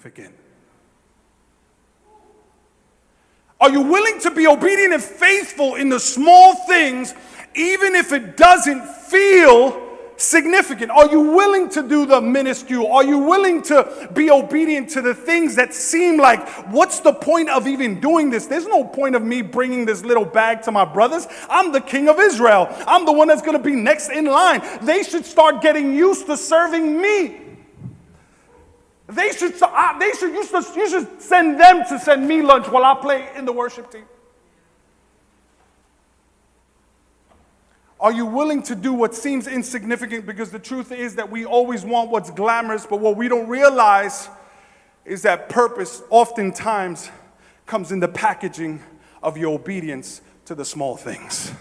insignificant? Are you willing to be obedient and faithful in the small things, even if it doesn't feel significant? Are you willing to do the minuscule? Are you willing to be obedient to the things that seem like, what's the point of even doing this? There's no point of me bringing this little bag to my brothers. I'm the king of Israel. I'm the one that's going to be next in line. They should start getting used to serving me. You should send them to send me lunch while I play in the worship team. Are you willing to do what seems insignificant? Because the truth is that we always want what's glamorous, but what we don't realize is that purpose oftentimes comes in the packaging of your obedience to the small things.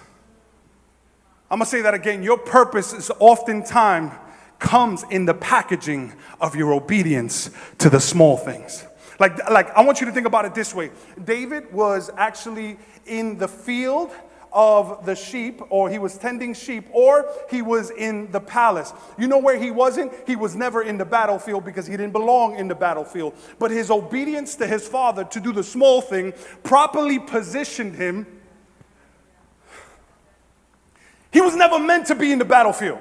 I'm going to say that again. Your purpose is oftentimes comes in the packaging of your obedience to the small things. Like I want you to think about it this way. David was actually in the field of the sheep, or he was tending sheep, or he was in the palace. You know where he wasn't? He was never in the battlefield because he didn't belong in the battlefield. But his obedience to his father to do the small thing properly positioned him. He was never meant to be in the battlefield.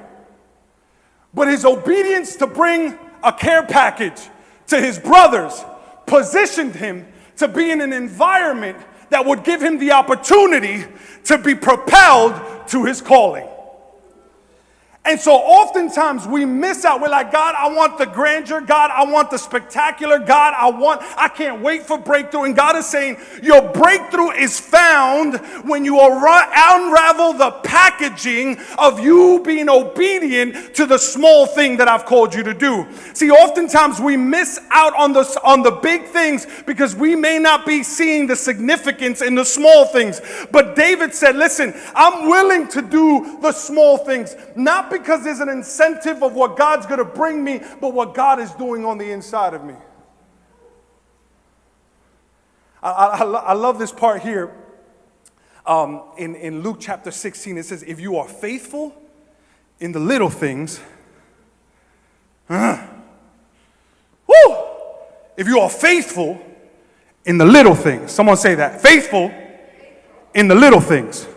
But his obedience to bring a care package to his brothers positioned him to be in an environment that would give him the opportunity to be propelled to his calling. And so oftentimes we miss out. We're like, God, I want the grandeur. God, I want the spectacular. God, I can't wait for breakthrough. And God is saying, your breakthrough is found when you unravel the packaging of you being obedient to the small thing that I've called you to do. See, oftentimes we miss out on the big things because we may not be seeing the significance in the small things. But David said, listen, I'm willing to do the small things, not because there's an incentive of what God's going to bring me, but what God is doing on the inside of me. I love this part here. In Luke chapter 16, it says, if you are faithful in the little things, if you are faithful in the little things, someone say that, faithful in the little things.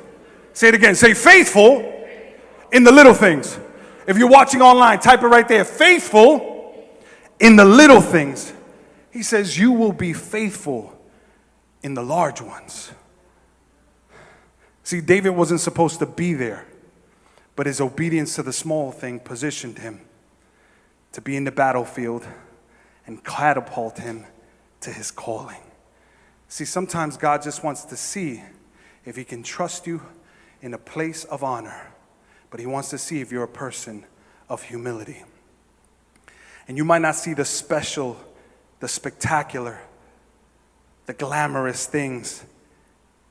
Say it again, say faithful in the little things. If you're watching online, type it right there. Faithful in the little things. He says you will be faithful in the large ones. See, David wasn't supposed to be there, but his obedience to the small thing positioned him to be in the battlefield and catapult him to his calling. See, sometimes God just wants to see if he can trust you in a place of honor. But he wants to see if you're a person of humility. And you might not see the special, the spectacular, the glamorous things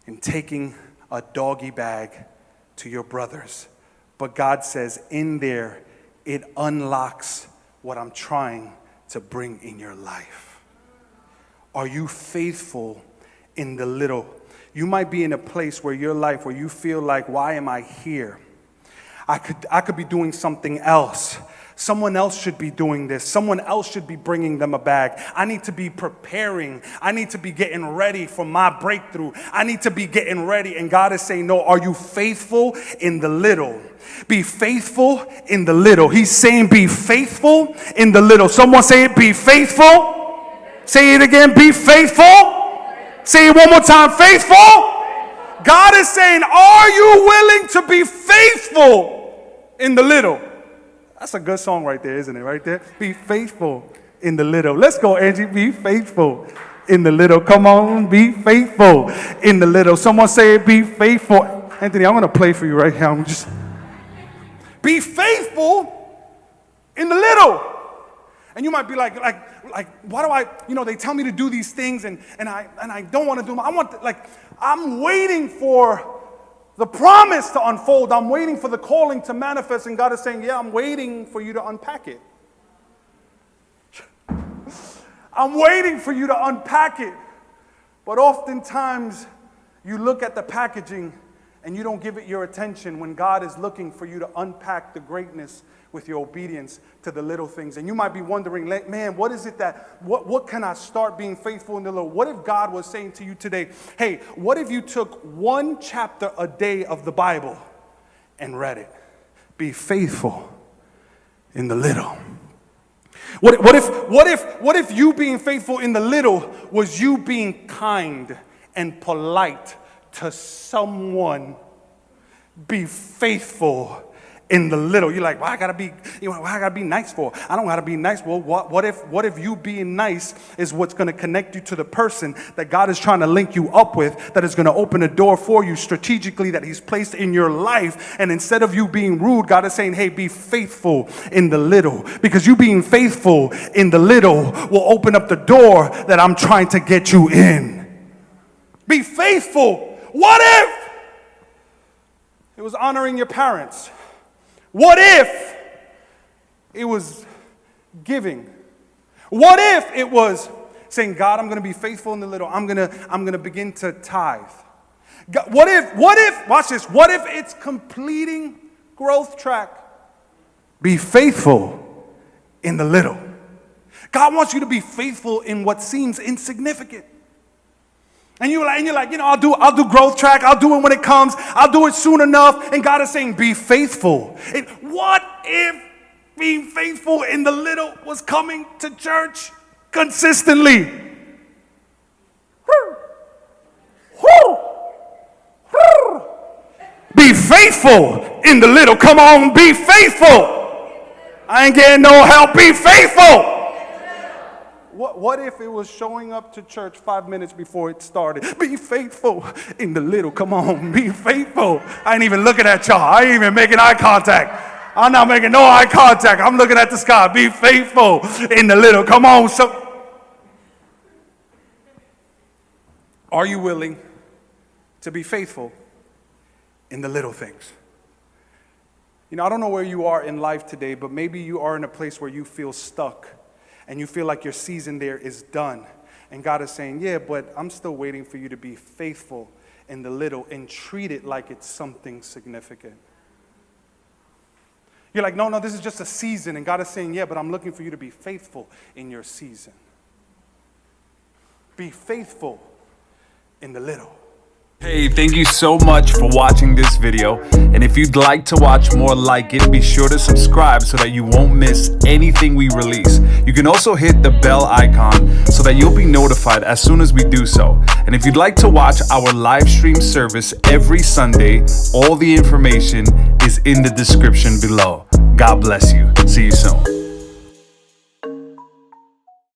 in taking a doggy bag to your brothers. But God says in there, it unlocks what I'm trying to bring in your life. Are you faithful in the little? You might be in a place where your life, where you feel like, why am I here? I could be doing something else. Someone else should be doing this. Someone else should be bringing them a bag. I need to be preparing. I need to be getting ready for my breakthrough. I need to be getting ready. And God is saying, no, are you faithful in the little? Be faithful in the little. He's saying be faithful in the little. Someone say it, be faithful. Say it again, be faithful. Say it one more time, faithful. God is saying, are you willing to be faithful in the little? That's a good song right there, isn't it? Right there. Be faithful in the little. Let's go, Angie. Be faithful in the little. Come on, be faithful in the little. Someone say it, be faithful. Anthony, I'm going to play for you right here. I'm just be faithful in the little. And you might be like, why do I, they tell me to do these things and I don't want to do them. I'm waiting for the promise to unfold. I'm waiting for the calling to manifest. And God is saying, yeah, I'm waiting for you to unpack it. I'm waiting for you to unpack it. But oftentimes you look at the packaging and you don't give it your attention when God is looking for you to unpack the greatness with your obedience to the little things. And you might be wondering, man, what is it what can I start being faithful in the little? What if God was saying to you today, hey, what if you took one chapter a day of the Bible and read it? Be faithful in the little. What if you being faithful in the little was you being kind and polite to someone? Be faithful in the little. You're like, why I gotta be nice for? I don't gotta be nice. Well, what if you being nice is what's gonna connect you to the person that God is trying to link you up with, that is gonna open a door for you strategically that He's placed in your life. And instead of you being rude, God is saying, hey, be faithful in the little, because you being faithful in the little will open up the door that I'm trying to get you in. Be faithful. What if it was honoring your parents? What if it was giving? What if it was saying, God, I'm going to be faithful in the little. I'm going to begin to tithe. God, what if, watch this, what if it's completing growth track? Be faithful in the little. God wants you to be faithful in what seems insignificant. And you're like, I'll do growth track. I'll do it when it comes. I'll do it soon enough. And God is saying, be faithful. And what if being faithful in the little was coming to church consistently? Be faithful in the little. Come on, be faithful. I ain't getting no help. Be faithful. What if it was showing up to church 5 minutes before it started? Be faithful in the little. Come on, be faithful. I ain't even looking at y'all. I ain't even making eye contact. I'm not making no eye contact. I'm looking at the sky. Be faithful in the little. Come on. Are you willing to be faithful in the little things? I don't know where you are in life today, but maybe you are in a place where you feel stuck. And you feel like your season there is done. And God is saying, yeah, but I'm still waiting for you to be faithful in the little and treat it like it's something significant. You're like, no, this is just a season. And God is saying, yeah, but I'm looking for you to be faithful in your season. Be faithful in the little. Hey, thank you so much for watching this video, and if you'd like to watch more like it, be sure to subscribe so that you won't miss anything we release. You can also hit the bell icon so that you'll be notified as soon as we do so. And if you'd like to watch our live stream service every Sunday, all the information is in the description below. God bless you. See you soon.